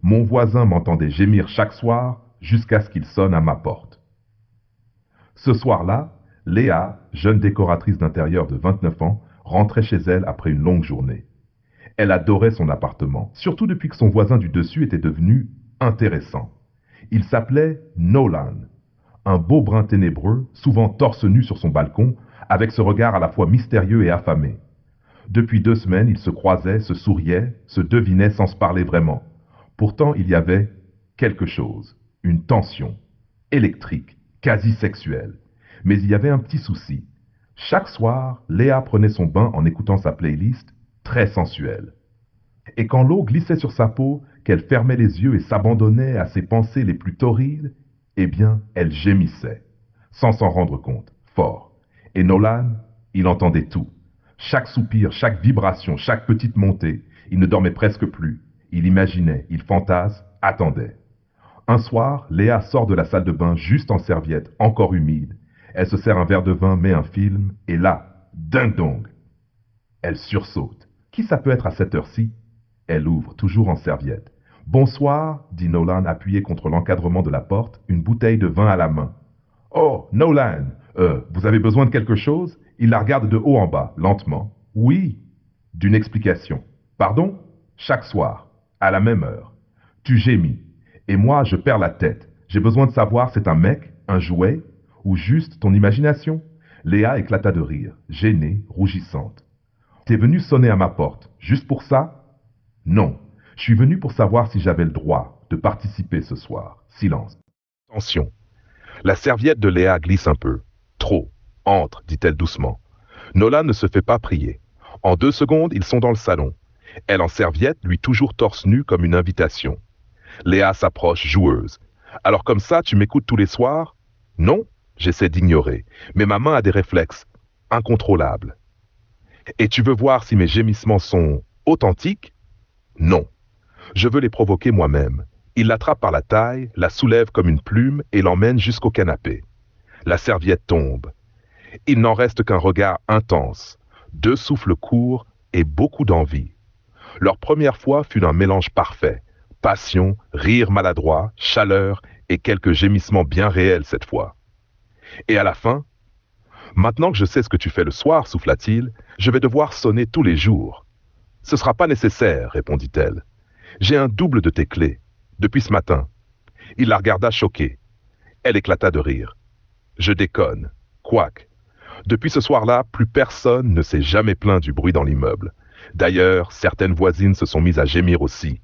Mon voisin m'entendait gémir chaque soir jusqu'à ce qu'il sonne à ma porte. Ce soir-là, Léa, jeune décoratrice d'intérieur de 29 ans, rentrait chez elle après une longue journée. Elle adorait son appartement, surtout depuis que son voisin du dessus était devenu intéressant. Il s'appelait Nolan, un beau brun ténébreux, souvent torse nu sur son balcon, avec ce regard à la fois mystérieux et affamé. Depuis 2 semaines, ils se croisaient, se souriaient, se devinaient sans se parler vraiment. Pourtant, il y avait quelque chose, une tension, électrique, quasi sexuelle. Mais il y avait un petit souci. Chaque soir, Léa prenait son bain en écoutant sa playlist, très sensuelle. Et quand l'eau glissait sur sa peau, qu'elle fermait les yeux et s'abandonnait à ses pensées les plus torrides, eh bien, elle gémissait, sans s'en rendre compte, fort. Et Nolan, il entendait tout. Chaque soupir, chaque vibration, chaque petite montée. Il ne dormait presque plus. Il imaginait, il fantasme, attendait. Un soir, Léa sort de la salle de bain juste en serviette, encore humide. Elle se sert un verre de vin, met un film, et là, ding-dong. Elle sursaute. Qui ça peut être à cette heure-ci? Elle ouvre, toujours en serviette. Bonsoir, dit Nolan appuyé contre l'encadrement de la porte, une bouteille de vin à la main. Oh, Nolan, vous avez besoin de quelque chose? Il la regarde de haut en bas, lentement. Oui. D'une explication. Pardon? Chaque soir, à la même heure. Tu gémis. Et moi, je perds la tête. J'ai besoin de savoir c'est un mec, un jouet, ou juste ton imagination? Léa éclata de rire, gênée, rougissante. T'es venu sonner à ma porte, juste pour ça? Non. Je suis venu pour savoir si j'avais le droit de participer ce soir. Silence. Attention. La serviette de Léa glisse un peu. Trop. Entre, dit-elle doucement. Nolan ne se fait pas prier. En 2 secondes, ils sont dans le salon. Elle en serviette, lui toujours torse nu comme une invitation. Léa s'approche, joueuse. Alors comme ça, tu m'écoutes tous les soirs? Non, j'essaie d'ignorer. Mais ma main a des réflexes incontrôlables. Et tu veux voir si mes gémissements sont authentiques? Non. Je veux les provoquer moi-même. Il l'attrape par la taille, la soulève comme une plume et l'emmène jusqu'au canapé. La serviette tombe. Il n'en reste qu'un regard intense, 2 souffles courts et beaucoup d'envie. Leur première fois fut un mélange parfait. Passion, rire maladroit, chaleur et quelques gémissements bien réels cette fois. Et à la fin, maintenant que je sais ce que tu fais le soir, souffla-t-il, je vais devoir sonner tous les jours. Ce sera pas nécessaire, répondit-elle. J'ai un double de tes clés, depuis ce matin. Il la regarda choqué. Elle éclata de rire. Je déconne. Quoique. Depuis ce soir-là, plus personne ne s'est jamais plaint du bruit dans l'immeuble. D'ailleurs, certaines voisines se sont mises à gémir aussi.